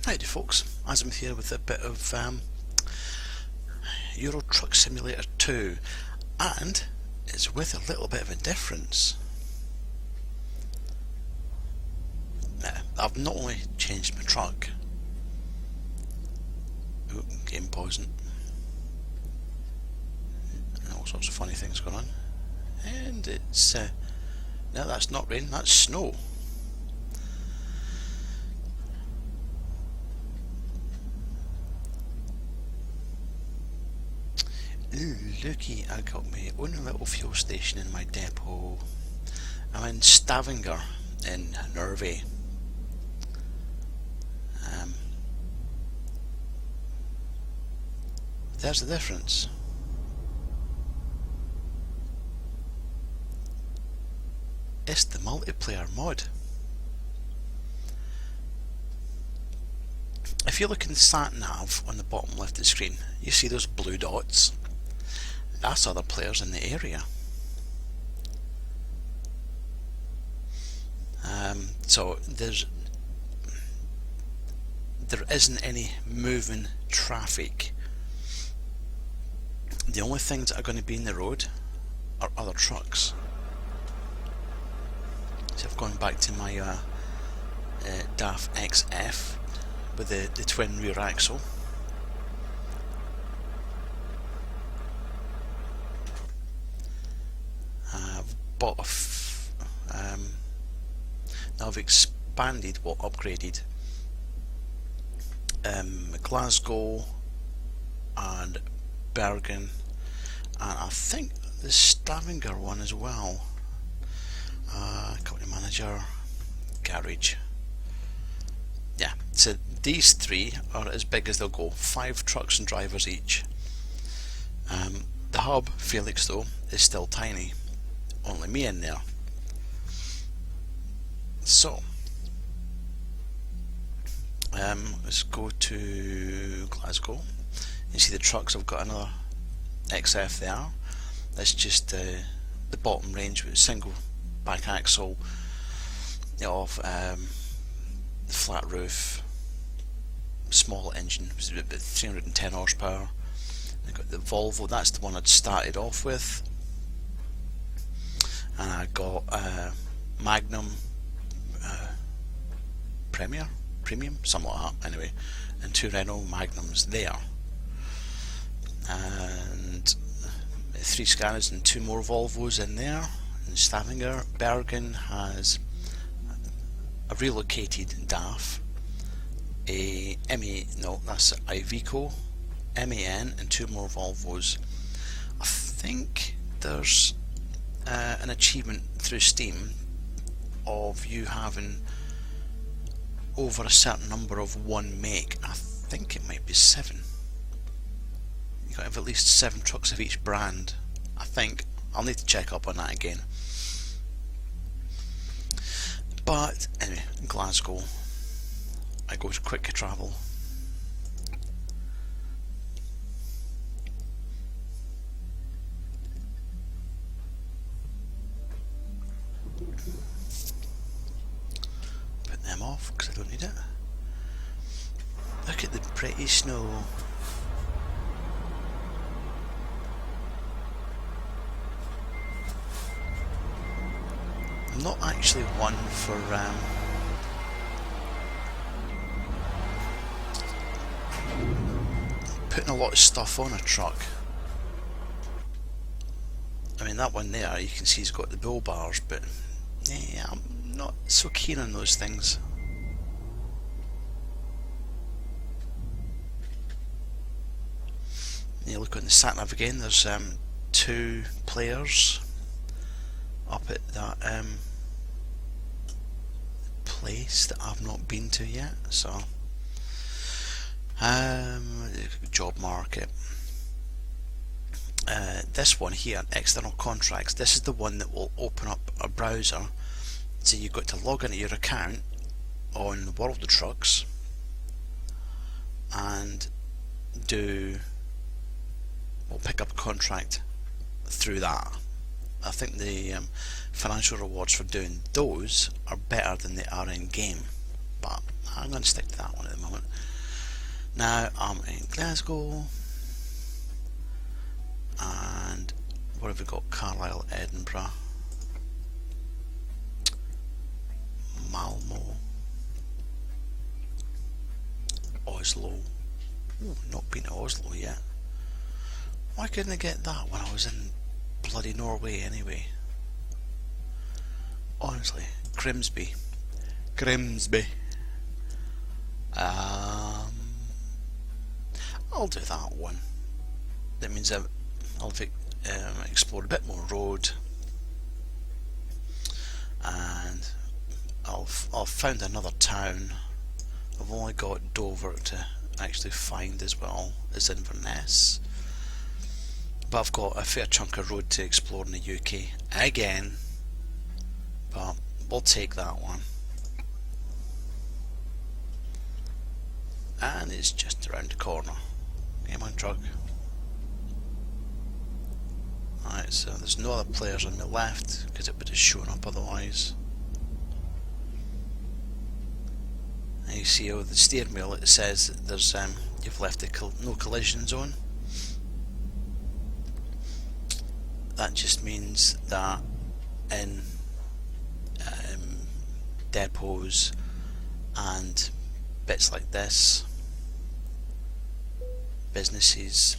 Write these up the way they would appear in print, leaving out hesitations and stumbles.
Howdy folks, as I'm here with a bit of Euro Truck Simulator 2, and it's with a little bit of a difference. I've not only changed my truck, game pausing, and all sorts of funny things going on, and it's, no, that's not rain, that's snow. Looky, I got my own little fuel station in my depot. I'm in Stavanger in Norway. There's the difference. It's the multiplayer mod. If you look in the sat nav on the bottom left of the screen, you see those blue dots. That's other players in the area. So there isn't any moving traffic. The only things that are going to be in the road are other trucks. So I've gone back to my DAF XF with the twin rear axle. I've bought now I've expanded, well, upgraded Glasgow and Bergen, and I think the Stavanger one as well. Company manager, garage. Yeah, so these three are as big as they'll go, 5 trucks and drivers each. The hub, Felix, though, is still tiny, only me in there. So let's go to Glasgow. You see the trucks, I've got another XF there. That's just the bottom range with a single back axle, of flat roof, small engine, it was about 310 horsepower. I got the Volvo, that's the one I'd started off with, and I got Magnum Premium, something like that anyway, and 2 Renault Magnums there, and 3 Scanias and 2 more Volvos in there. In Stavanger, Bergen has a relocated DAF, a that's Iveco, MAN, and 2 more Volvos. I think there's an achievement through Steam of you having over a certain number of one make. I think it might be 7. You've got to have at least 7 trucks of each brand, I think. I'll need to check up on that again. But anyway, Glasgow, I go to quick travel. Put them off because I don't need it. Look at the pretty snow. I'm not actually one for putting a lot of stuff on a truck. I mean, that one there, you can see he's got the bull bars, but yeah, I'm not so keen on those things. You look on the sat nav again, there's 2 players up at that place that I've not been to yet. So job market, this one here, external contracts, this is the one that will open up a browser, so you've got to log into your account on World of Trucks and pick up a contract through that. I think the financial rewards for doing those are better than they are in game, but I'm going to stick to that one at the moment. Now I'm in Glasgow, and what have we got? Carlisle, Edinburgh, Malmo, Oslo. Ooh, not been to Oslo yet. Why couldn't I get that when I was in bloody Norway anyway? Honestly, Grimsby. I'll do that one. That means I'll explore a bit more road, and I've found another town. I've only got Dover to actually find as well as Inverness, but I've got a fair chunk of road to explore in the UK again, but we'll take that one. And it's just around the corner. Come on, truck. Alright, so there's no other players on the left because it would have shown up otherwise. And you see how the steering wheel, it says that there's you've left the no collision zone. That just means that in depots and bits like this, businesses,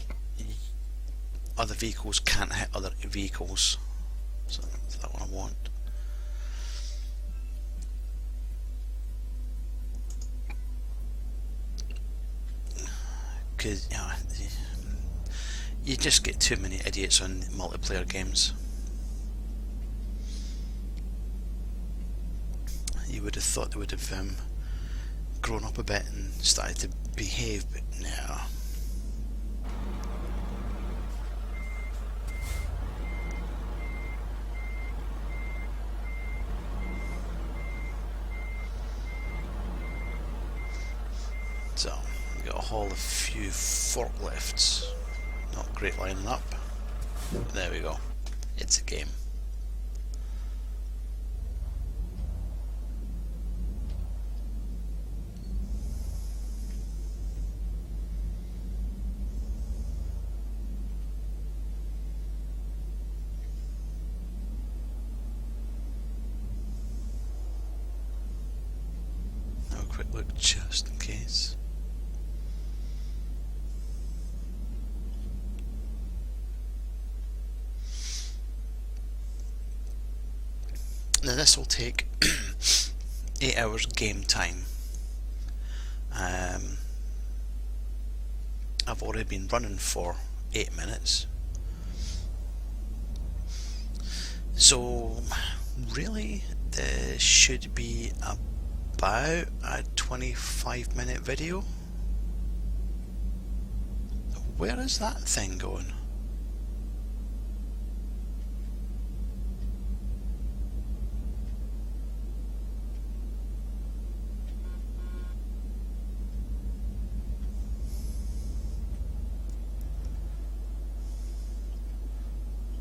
other vehicles can't hit other vehicles. So that's that one I want. Because you just get too many idiots on multiplayer games. You would have thought they would have grown up a bit and started to behave, but no. So, we've got to haul a few forklifts. Not great lining up. There we go. It's a game. Have a quick look just in case. Now this will take 8 hours game time. I've already been running for 8 minutes. So really this should be about a 25-minute video. Where is that thing going?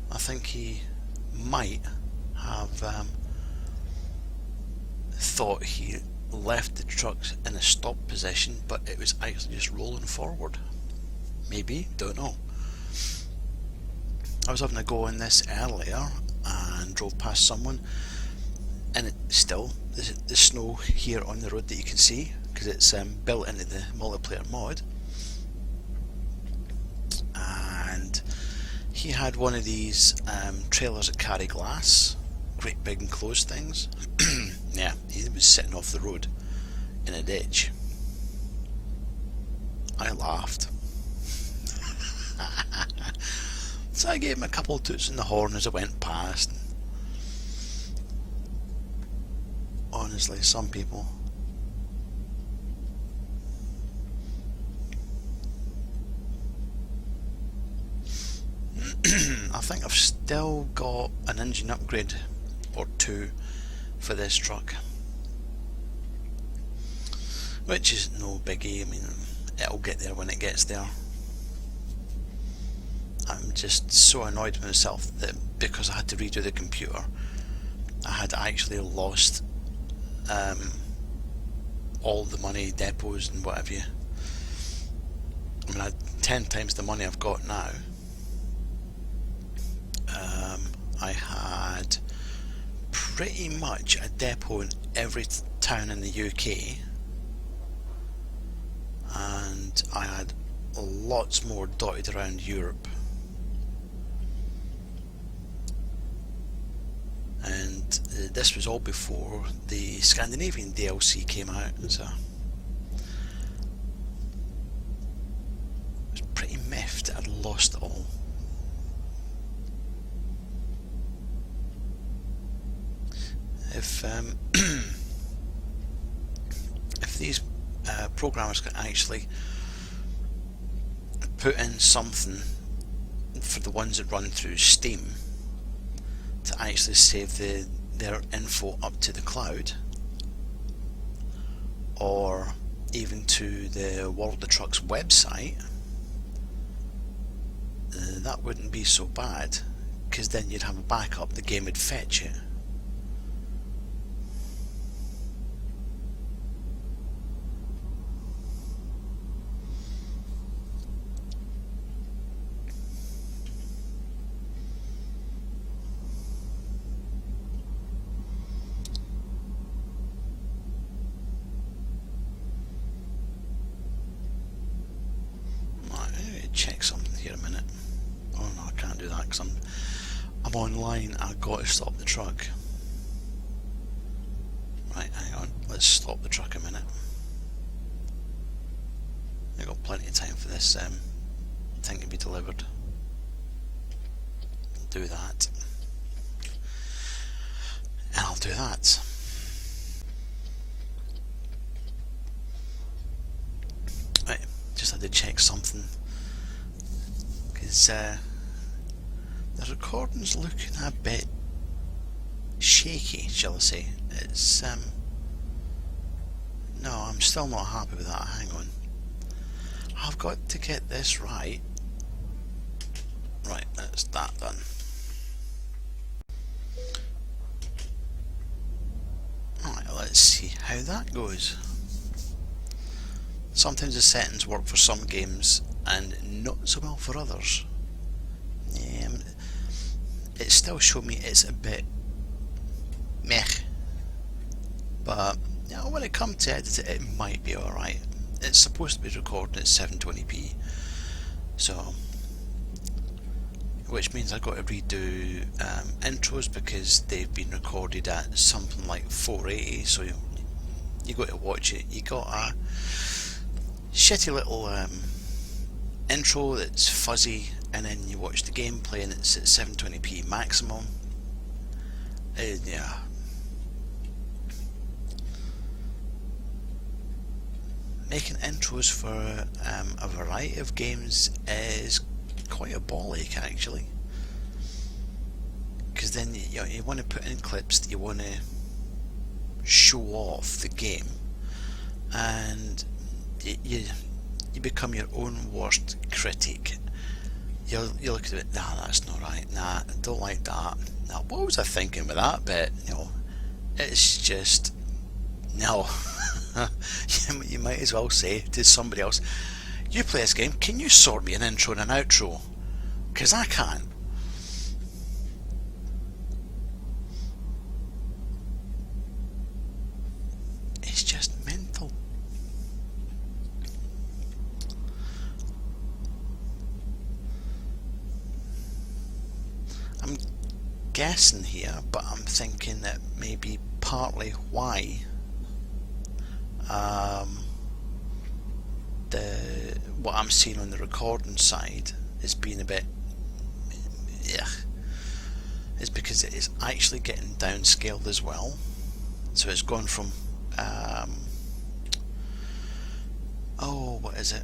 I think he might have thought he left the truck in a stop position, but it was actually just rolling forward. Maybe, don't know. I was having a go in this earlier and drove past someone, and it still, the snow here on the road that you can see, because it's built into the multiplayer mod, and he had one of these trailers that carry glass, great big enclosed things. Yeah, he was sitting off the road in a ditch. I laughed. So I gave him a couple of toots in the horn as I went past. Honestly, some people. I think I've still got an engine upgrade or two for this truck, which is no biggie. I mean, it'll get there when it gets there. I'm just so annoyed with myself that because I had to redo the computer, I had actually lost all the money, depots and whatever you. I mean, I had 10 times the money I've got now. I had pretty much a depot in every town in the UK, and I had lots more dotted around Europe. And this was all before the Scandinavian DLC came out, so I was pretty miffed I'd lost it all. If if these programmers could actually put in something for the ones that run through Steam to actually save their info up to the cloud, or even to the World of Trucks website, that wouldn't be so bad, because then you'd have a backup, the game would fetch it. Check something here a minute. Oh no, I can't do that because I'm online. I've got to stop the truck. Right, hang on. Let's stop the truck a minute. I've got plenty of time for this thing to be delivered. Do that, and I'll do that. Right, just had to check something. The recording's looking a bit shaky, shall I say. It's no, I'm still not happy with that. Hang on, I've got to get this right. Right, that's that done. Alright, let's see how that goes. Sometimes the settings work for some games and not so well for others. It still showed me it's a bit meh, but you know, when it comes to edit it, it might be alright. It's supposed to be recording at 720p, so which means I've got to redo intros because they've been recorded at something like 480, so you got to watch it. You got a shitty little intro that's fuzzy, and then you watch the gameplay and it's at 720p maximum. Yeah. Making intros for a variety of games is quite a ball ache actually, because then you want to put in clips that you want to show off the game, and you become your own worst critic. You look at it, nah, that's not right, nah, I don't like that, nah, what was I thinking with that bit, it's just, no. You might as well say to somebody else, you play this game, can you sort me an intro and an outro, because I can't. It's just mental. I'm guessing here, but I'm thinking that maybe partly why what I'm seeing on the recording side is being a bit is because it is actually getting downscaled as well. So it's gone from what is it?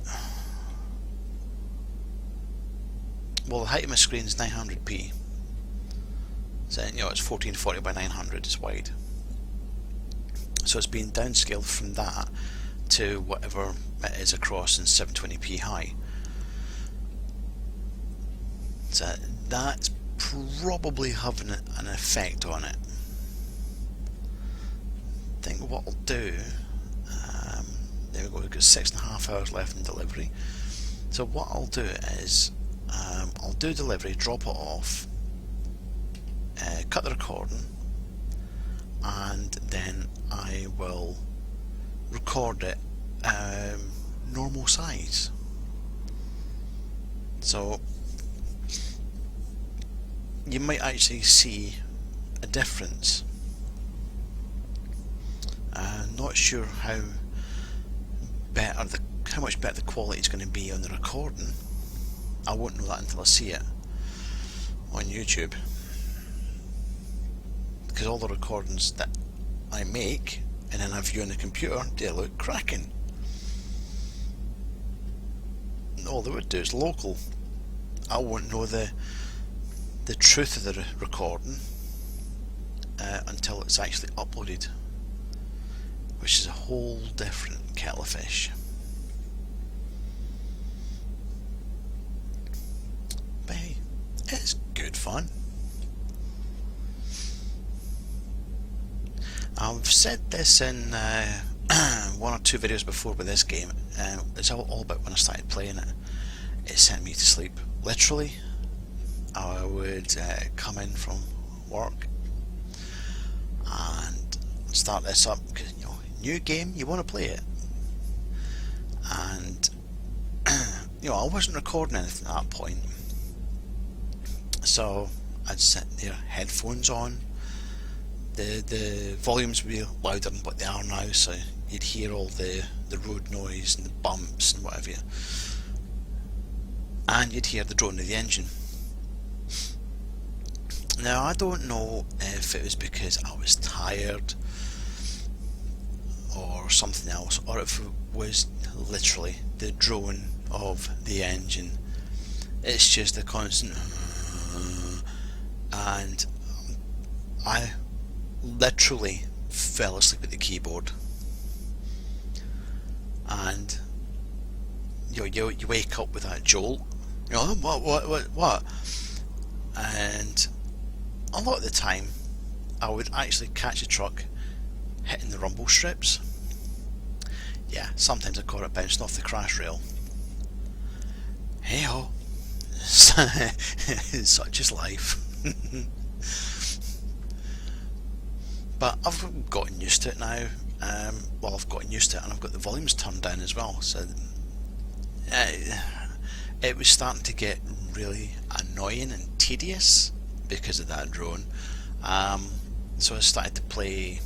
Well, the height of my screen is 900p. So it's 1440 by 900. It's wide. So it's being downscaled from that to whatever it is across in 720p high. So that's probably having an effect on it. I think what I'll do, got 6.5 hours left in delivery. So what I'll do is I'll do delivery, drop it off, cut the recording, and then I will record it normal size. So you might actually see a difference. Not sure how much better the quality is going to be on the recording. I won't know that until I see it on YouTube, because all the recordings that I make and then I view on the computer, they look cracking. All they would do is local. I won't know the truth of the recording until it's actually uploaded, which is a whole different kettle of fish. But hey, it's good fun. I've said this in one or two videos before with this game. It's all about when I started playing it. It sent me to sleep. Literally, I would come in from work and start this up, because new game, you want to play it, and I wasn't recording anything at that point, so I'd sit there, headphones on, the volumes would be louder than what they are now, so you'd hear all the road noise and the bumps and whatever, and you'd hear the drone of the engine. Now I don't know if it was because I was tired or something else, or if it was literally the drone of the engine. It's just a constant and I literally fell asleep at the keyboard, and you wake up with that jolt, what, and a lot of the time I would actually catch a truck hitting the rumble strips. Yeah, sometimes I caught it bouncing off the crash rail. Hey ho, such is life. But I've gotten used to it now. Well, I've gotten used to it, and I've got the volumes turned down as well, so it was starting to get really annoying and tedious because of that drone. So I started to play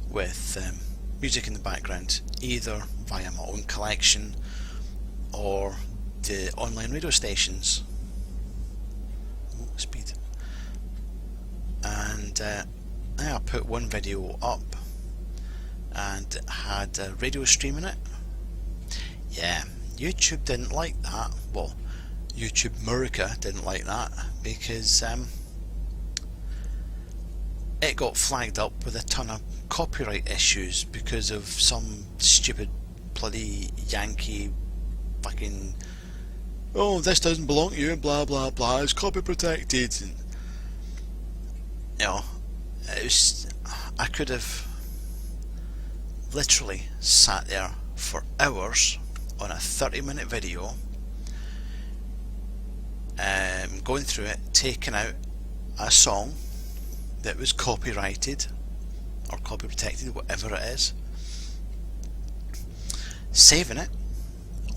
with music in the background, either via my own collection or the online radio stations. Speed. And I put one video up and it had a radio stream in it. Yeah, YouTube didn't like that. Well, YouTube America didn't like that, because it got flagged up with a ton of copyright issues because of some stupid bloody Yankee fucking, oh, this doesn't belong to you, blah blah blah, it's copy protected. And, it was, I could have literally sat there for hours on a 30-minute video, going through it, taking out a song that was copyrighted or copy protected, whatever it is, saving it,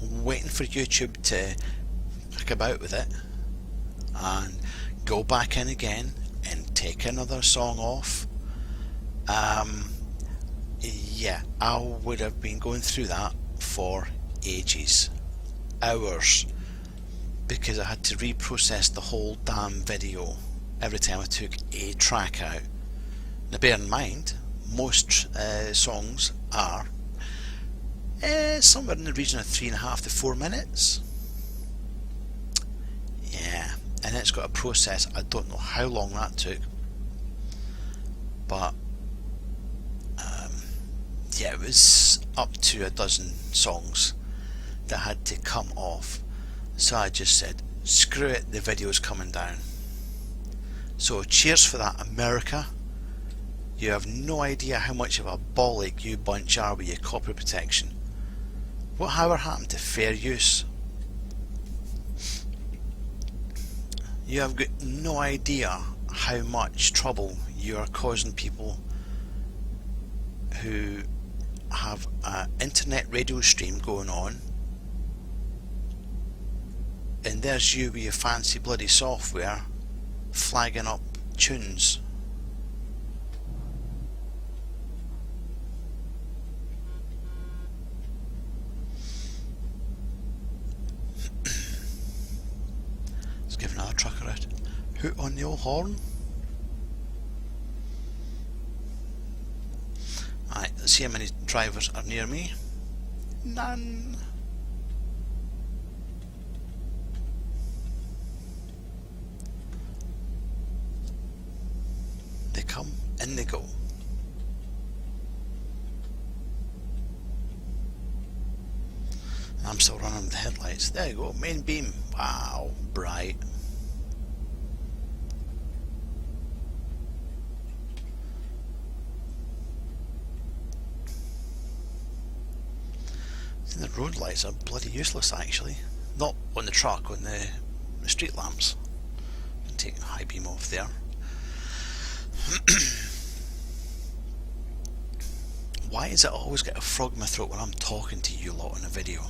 waiting for YouTube to pick about with it, and go back in again and take another song off. Yeah, I would have been going through that for ages, hours, because I had to reprocess the whole damn video every time I took a track out. Now bear in mind, most songs are somewhere in the region of 3.5 to 4 minutes. Yeah, and it's got a process. I don't know how long that took, but yeah, it was up to a dozen songs that had to come off. So I just said, screw it, the video's coming down. So cheers for that, America. You have no idea how much of a bollock you bunch are with your copy protection. Whatever happened to fair use? You have got no idea how much trouble you are causing people who have an internet radio stream going on, and there's you with your fancy bloody software flagging up tunes. Let's give another trucker a hoot on the old horn. Right, let's see how many drivers are near me. None. They come and they go. I'm still running with the headlights. There you go, main beam. Wow, bright. The road lights are bloody useless actually. Not on the truck, on the street lamps. Can take high beam off there. Why does it always get a frog in my throat when I'm talking to you lot on a video?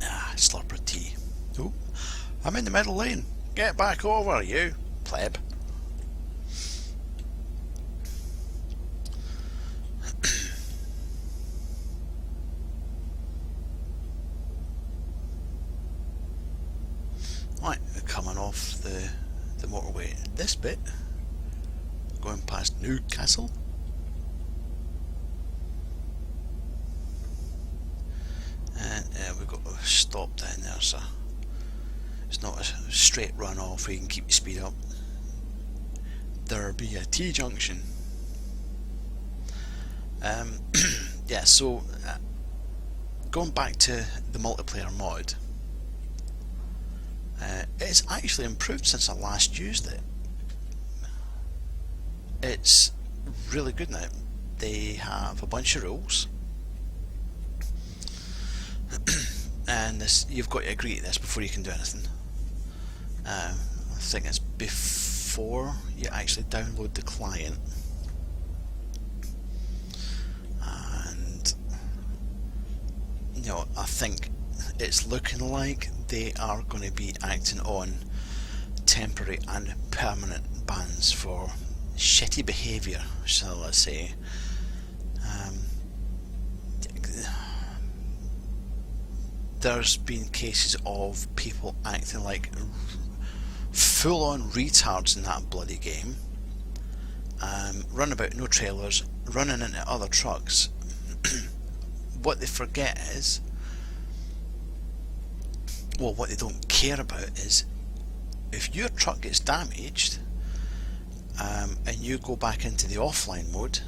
Ah, slurper tea. Oh, I'm in the middle lane. Get back over, you pleb. Right, we're coming off the motorway. This bit, going past Newcastle. And we've got a stop down there, so it's not a straight run off where you can keep your speed up. There'll be a T-junction. Yeah, so going back to the multiplayer mod, it's actually improved since I last used it. It's really good now. They have a bunch of rules, and this, you've got to agree to this before you can do anything. I think it's before you actually download the client, and you know, I think it's looking like they are going to be acting on temporary and permanent bans for shitty behaviour, shall I say. There's been cases of people acting like full-on retards in that bloody game, run about no trailers, running into other trucks. What they forget is, well, what they don't care about is, if your truck gets damaged and you go back into the offline mode,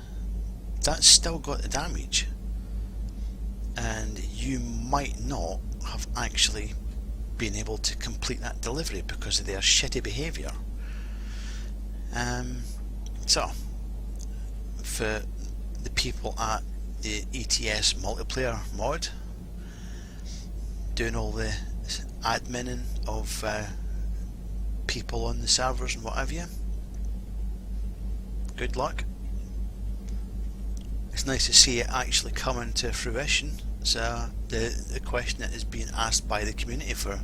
that's still got the damage, and you might not have actually been able to complete that delivery because of their shitty behaviour. So for the people at the ETS multiplayer mod doing all the adminning of people on the servers and what have you, good luck. It's nice to see it actually coming to fruition. So the question that is being asked by the community for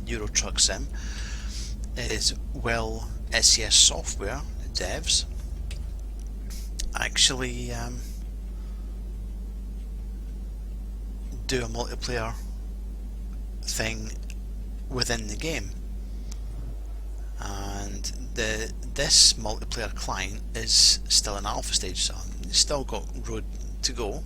Euro Truck Sim is, will SCS software devs actually do a multiplayer thing within the game? And this multiplayer client is still in alpha stage, so it's still got road to go.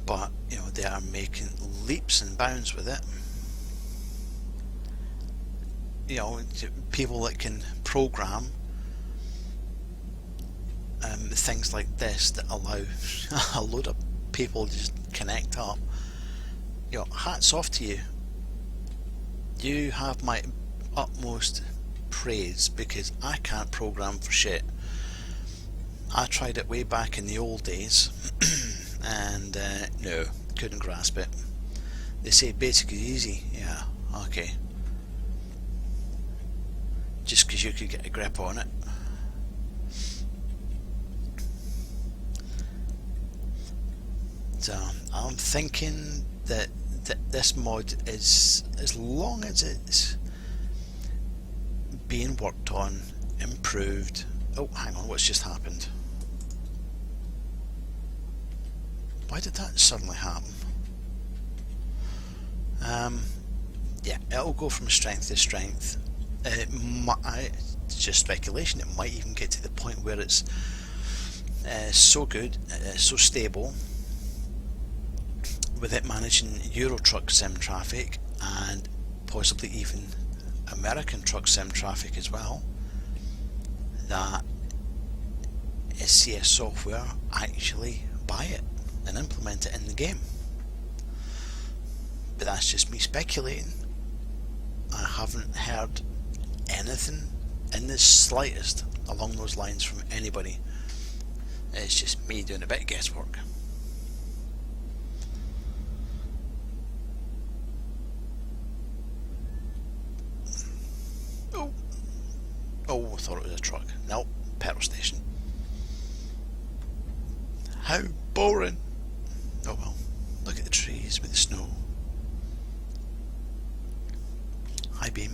But you know, they are making leaps and bounds with it. You know, people that can program things like this that allow a load of people to just connect up. You know, hats off to you. you have my utmost praise, because I can't program for shit. I tried it way back in the old days and no, couldn't grasp it. They say basic is easy, yeah, okay. Just because you could get a grip on it. So I'm thinking that this mod is, as long as it's being worked on, improved. Oh, hang on, what's just happened? Why did that suddenly happen? Yeah, it'll go from strength to strength. It's just speculation, it might even get to the point where it's so good, so stable, with it managing Euro truck sim traffic and possibly even American truck sim traffic as well, that SCS Software actually buy it and implement it in the game. But that's just me speculating. I haven't heard anything in the slightest along those lines from anybody. It's just me doing a bit of guesswork. Oh, I thought it was a truck. Nope, petrol station. How boring. Oh well, look at the trees with the snow. High beam.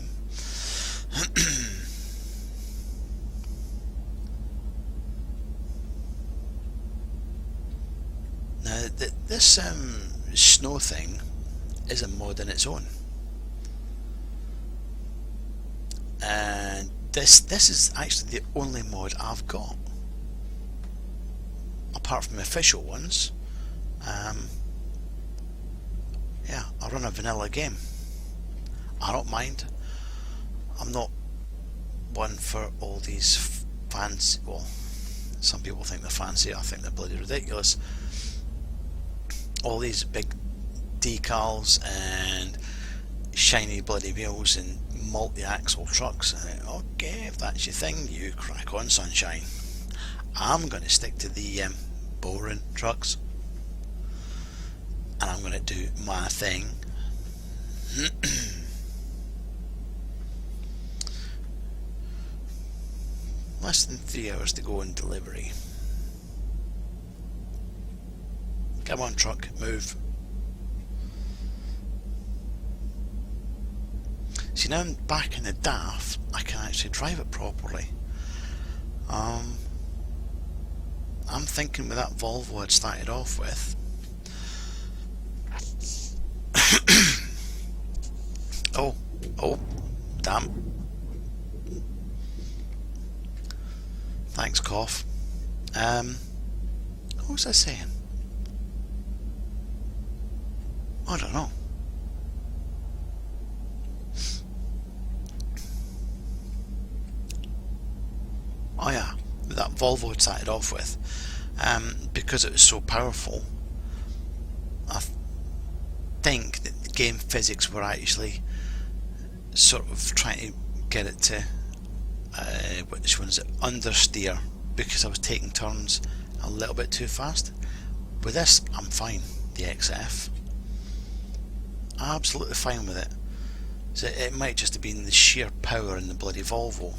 Now, this snow thing is a mod in its own. And this is actually the only mod I've got, apart from the official ones. Yeah, I run a vanilla game. I don't mind. I'm not one for all these fancy, well, some people think they're fancy, I think they're bloody ridiculous. All these big decals and shiny bloody wheels and multi-axle trucks. Okay, if that's your thing, you crack on, sunshine. I'm going to stick to the boring trucks, and I'm going to do my thing. Less than 3 hours to go in delivery. Come on, truck, move. See, now I'm back in the DAF, I can actually drive it properly. I'm thinking with that Volvo I'd started off with. Oh, damn. Thanks, cough. What was I saying? I don't know. Oh yeah, that Volvo it started off with, because it was so powerful, I think that the game physics were actually sort of trying to get it to, which one is it, understeer, because I was taking turns a little bit too fast. With this, I'm fine, the XF. Absolutely fine with it. So it might just have been the sheer power in the bloody Volvo.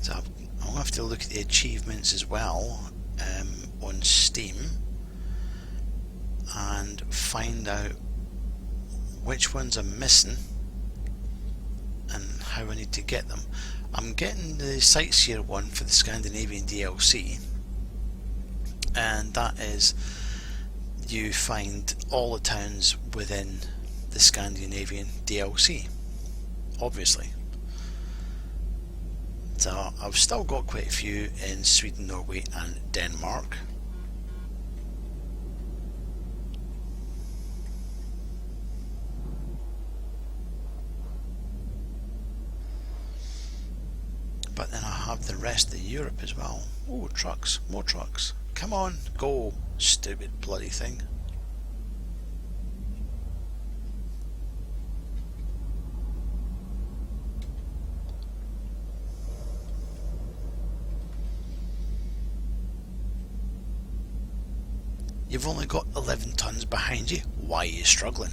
So I'll have to look at the achievements as well on Steam and find out which ones I'm missing and how I need to get them. I'm getting the Sightseer one for the Scandinavian DLC, and that is, you find all the towns within the Scandinavian DLC, obviously. So I've still got quite a few in Sweden, Norway and Denmark. But then I have the rest of Europe as well. Oh, trucks, more trucks. Come on, go, stupid bloody thing. You've only got 11 tons behind you. Why are you struggling?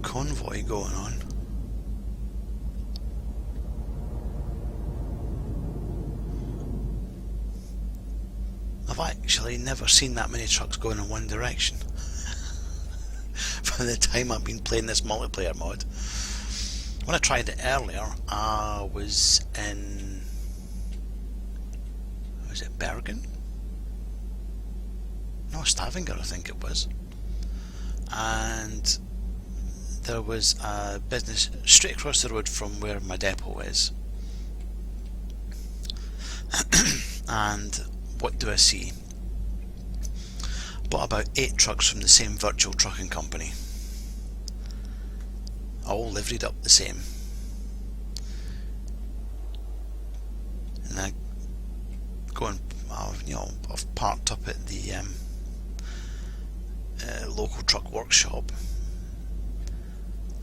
Convoy going on. I've actually never seen that many trucks going in one direction for the time I've been playing this multiplayer mod. When I tried it earlier, I was in, was it Bergen? No, Stavanger I think it was. And there was a business straight across the road from where my depot is. And what do I see? Bought about 8 trucks from the same virtual trucking company, all liveried up the same. And I go and I've parked up at the local truck workshop,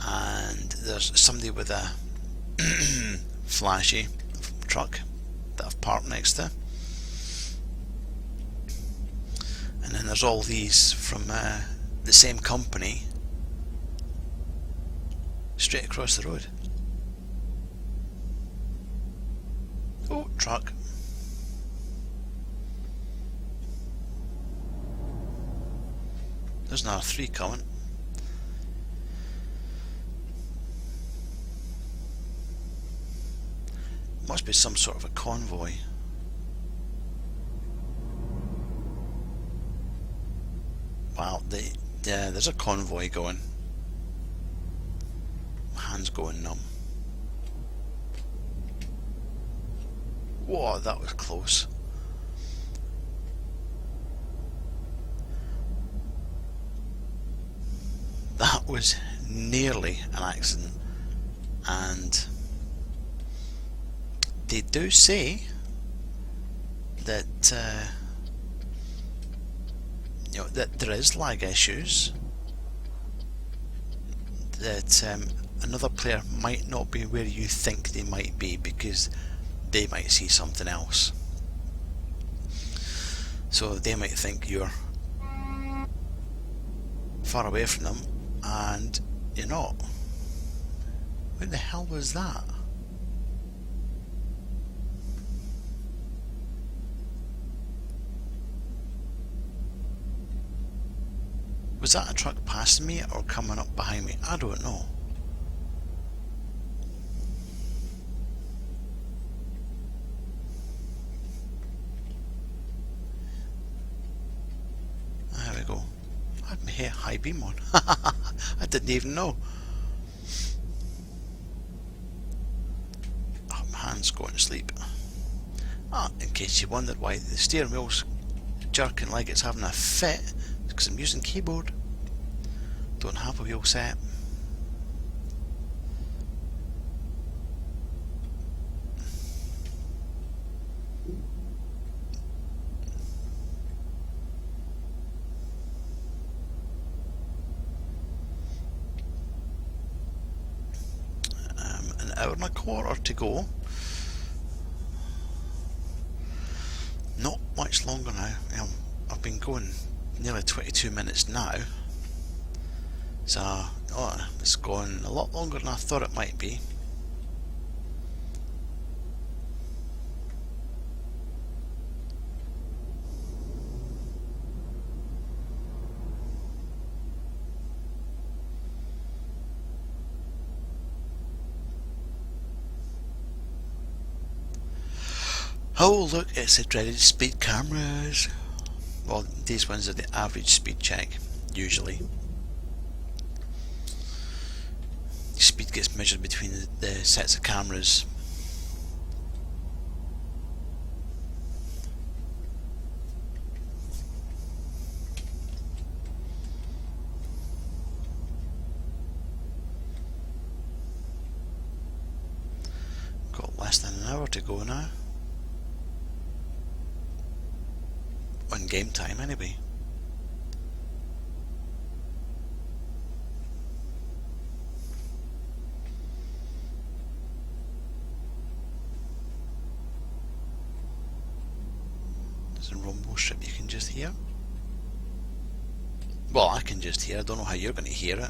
and there's somebody with a flashy truck that I've parked next to, and then there's all these from the same company straight across the road. Oh, truck. There's another 3 coming. Must be some sort of a convoy. Wow, there's a convoy going. My hand's going numb. Whoa, that was close. That was nearly an accident, and they do say that that there is lag issues, that another player might not be where you think they might be because they might see something else. So they might think you're far away from them and you're not. What the hell was that? Was that a truck passing me or coming up behind me? I don't know. There we go. I had my high beam on. I didn't even know. Oh, my hand's going to sleep. In case you wondered why the steering wheel's jerking like it's having a fit, it's because I'm using keyboard. Don't have a wheel set. An hour and a quarter to go. Not much longer now. I've been going nearly 22 minutes now. So, it's going a lot longer than I thought it might be. Oh look, it's the dreaded speed cameras. Well, these ones are the average speed check, usually. Speed gets measured between the sets of cameras. hour to go now. On game time anyway. There's a rumble strip you can just hear. Well, I can just hear, I don't know how you're going to hear it.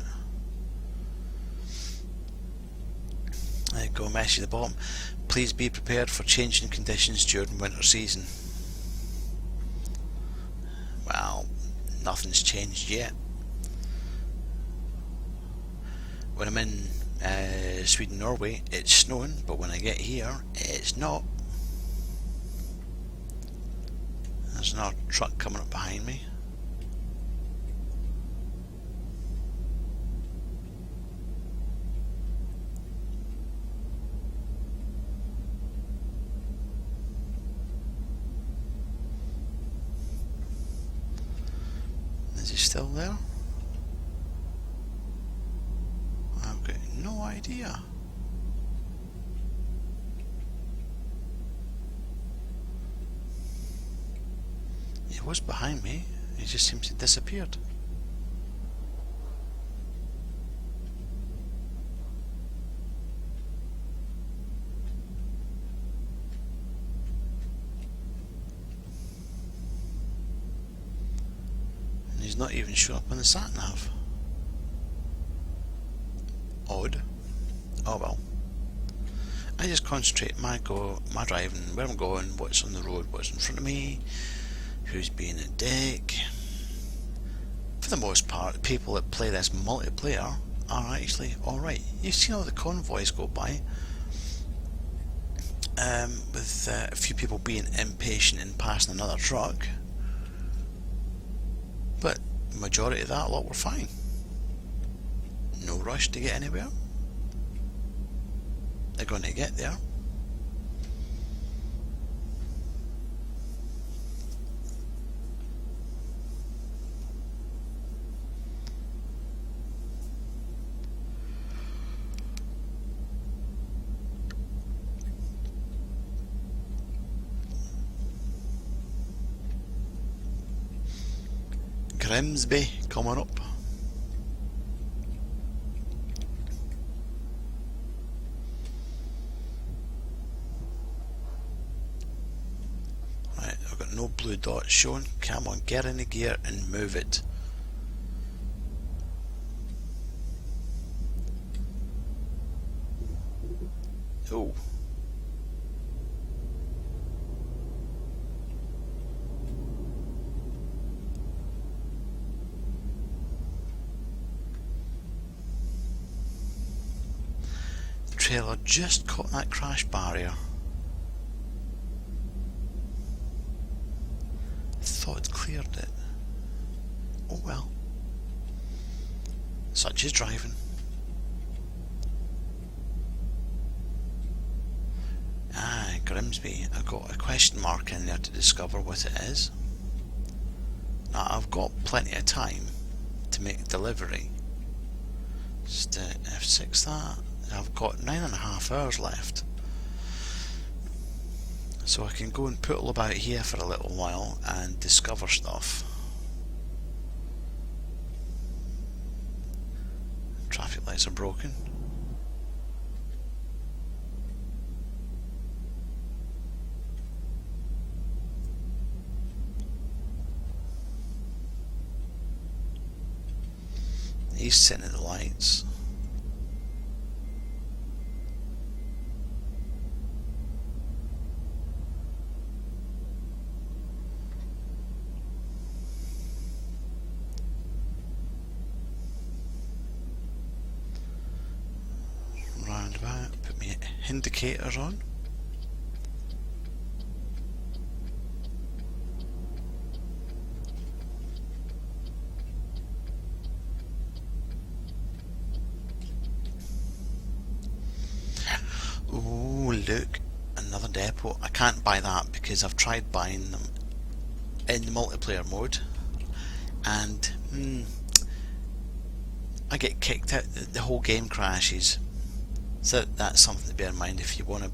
There you go, message at the bottom. Please be prepared for changing conditions during winter season. Well, nothing's changed yet. When I'm in Sweden, Norway, it's snowing, but when I get here, it's not. There's another truck coming up behind me. Is he still there? I've got no idea. He was behind me, he just seems to have disappeared. And he's not even showing up on the sat nav. Odd. Oh well. I just concentrate my driving, where I'm going, what's on the road, what's in front of me, who's being a dick. For the most part, the people that play this multiplayer are actually alright. You've seen all the convoys go by, with a few people being impatient and passing another truck, but the majority of that lot were fine. No rush to get anywhere. They're going to get there. Grimsby coming up. Right, I've got no blue dots shown. Come on, get in the gear and move it. Oh. Trailer just caught that crash barrier. I thought it cleared it. Oh well. Such is driving. Ah, Grimsby. I've got a question mark in there to discover what it is. Now I've got plenty of time to make delivery. Just F6 that. I've got 9.5 hours left, so I can go and poodle about here for a little while and discover stuff. Traffic lights are broken. He's sitting at the lights. Roundabout, put my indicators on. Oh, look, another depot. I can't buy that because I've tried buying them in the multiplayer mode, and I get kicked out. The whole game crashes. So that's something to bear in mind if you want to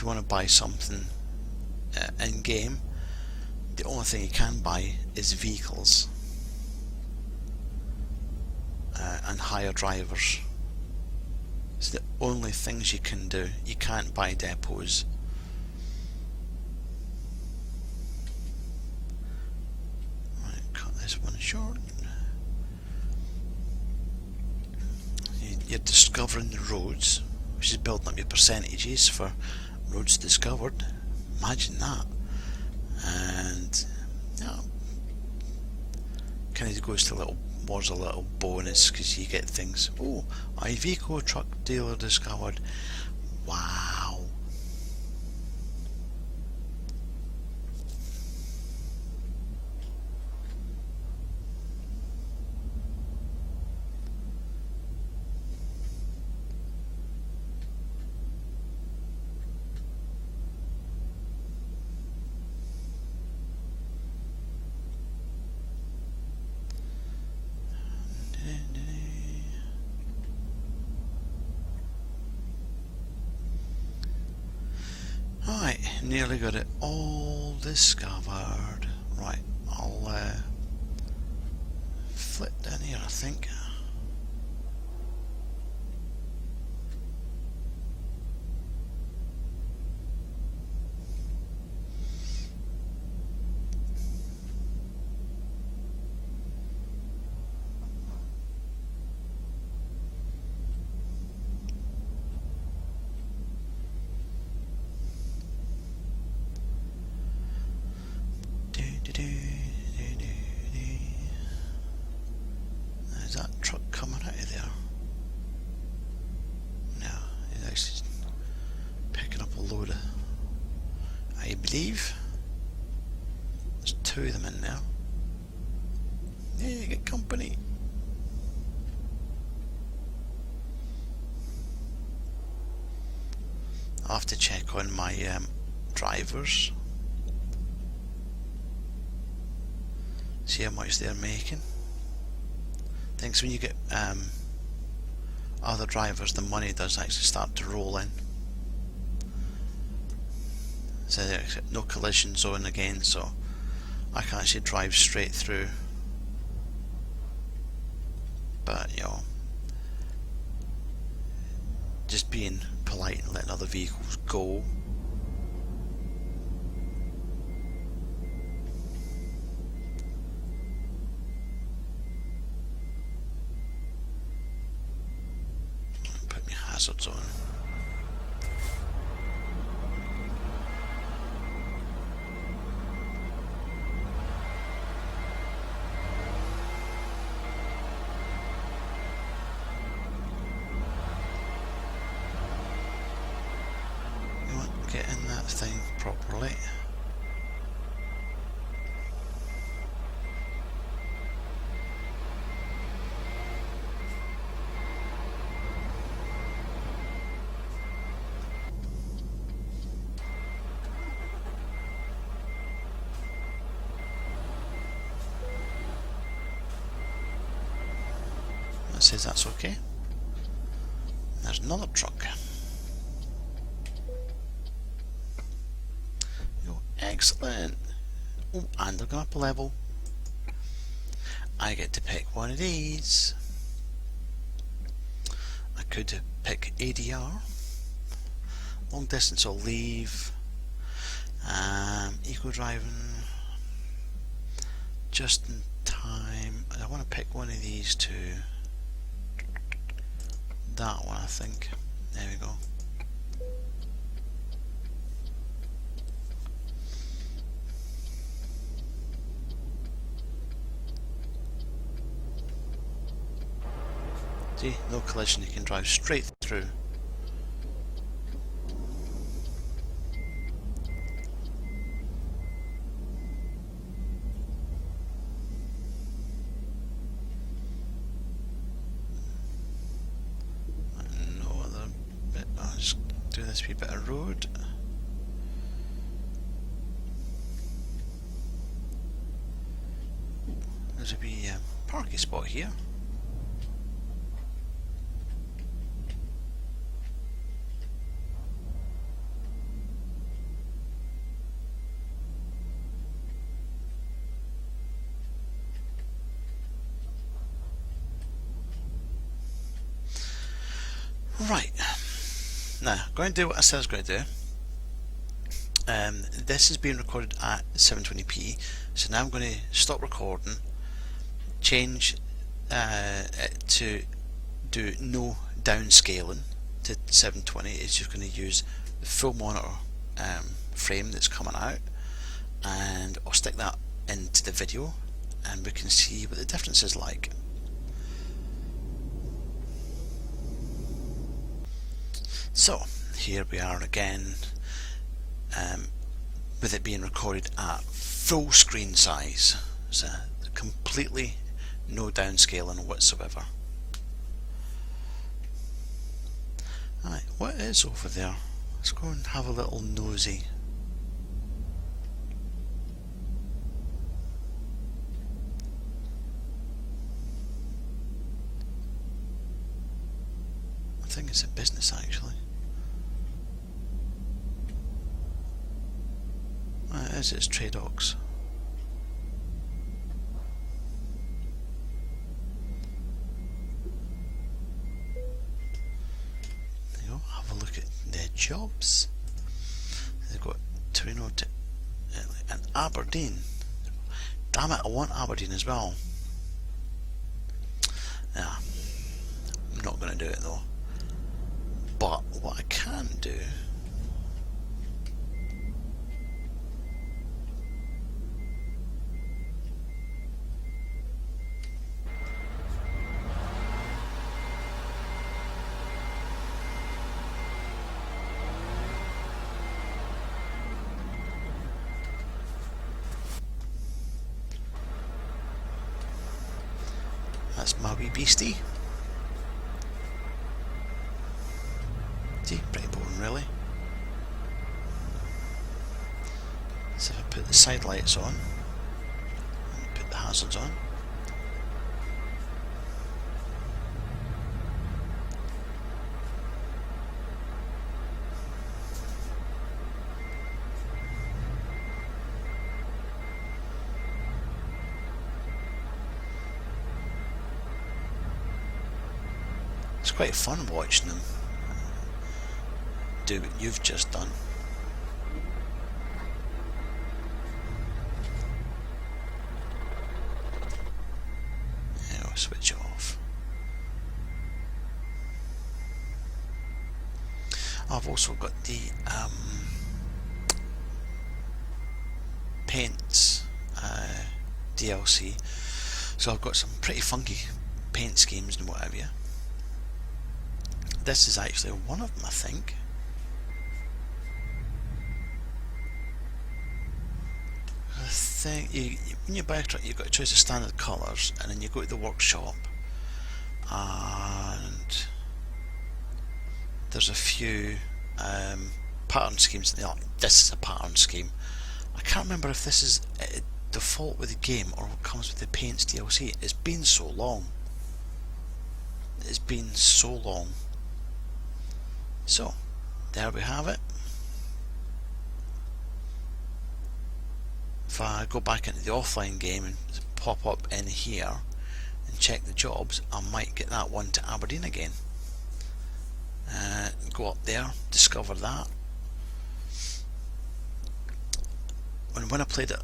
if you want to buy something in game, the only thing you can buy is vehicles and hire drivers. It's the only things you can do. You can't buy depots. Right, cut this one short. You're discovering the roads, which is building up your percentages for roads discovered. Imagine that. And yeah, kind of goes to was a little bonus because you get things. Oh, Iveco truck dealer discovered. Wow. Right, nearly got it all discovered. Right, I'll flip down here, I think. Is that truck coming out of there? No, he's actually picking up a load of, I believe there's two of them in there. Yeah, you get company. I'll have to check on my drivers, see how much they're making. I think when you get other drivers, the money does actually start to roll in. So there's no collision zone again, so I can actually drive straight through. But you know, just being polite and letting other vehicles go. Put my hazards on. Get in that thing properly. That says that's okay. There's another truck. Excellent. Oh, and they're going up a level. I get to pick one of these. I could pick ADR. Long distance I'll leave. Eco driving. Just in time. I want to pick one of these two. That one, I think. There we go. See, no collision, you can drive straight through. No other bit, I'll just do this wee bit of road. There's a wee parking spot here. Right, now I'm going to do what I said I was going to do. This is being recorded at 720p, so now I'm going to stop recording, change it to do no downscaling to 720. It's just going to use the full monitor frame that's coming out, and I'll stick that into the video and we can see what the difference is like. So here we are again, with it being recorded at full screen size, so completely no downscaling whatsoever. Alright, what is over there? Let's go and have a little nosy. I think it's a business actually. It is, it's Tradox. There you go, have a look at their jobs. They've got Torino and Aberdeen. Damn it, I want Aberdeen as well. Yeah, I'm not going to do it though. But what I can do, that's my wee beastie. See, pretty boring really. So if I put the side lights on, and put the hazards on, it's quite fun watching them do what you've just done. Yeah, I'll switch it off. I've also got the paints DLC, so I've got some pretty funky paint schemes and what have you. This is actually one of them, I think. When you buy a truck, you've got to choose the standard colours, and then you go to the workshop, and there's a few pattern schemes. This is a pattern scheme. I can't remember if this is default with the game or what comes with the paints DLC. It's been so long. It's been so long. So there we have it. If I go back into the offline game and pop up in here and check the jobs, I might get that one to Aberdeen again. Go up there, discover that. When I played it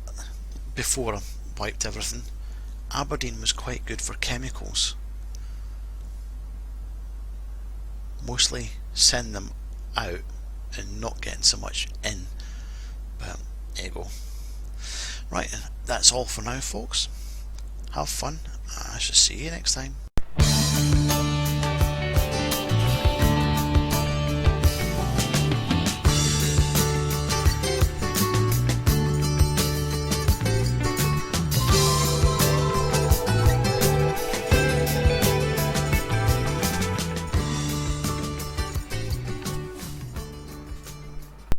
before I wiped everything, Aberdeen was quite good for chemicals. Mostly send them out and not getting so much in. But there you go. Right, that's all for now, folks. Have fun. I shall see you next time.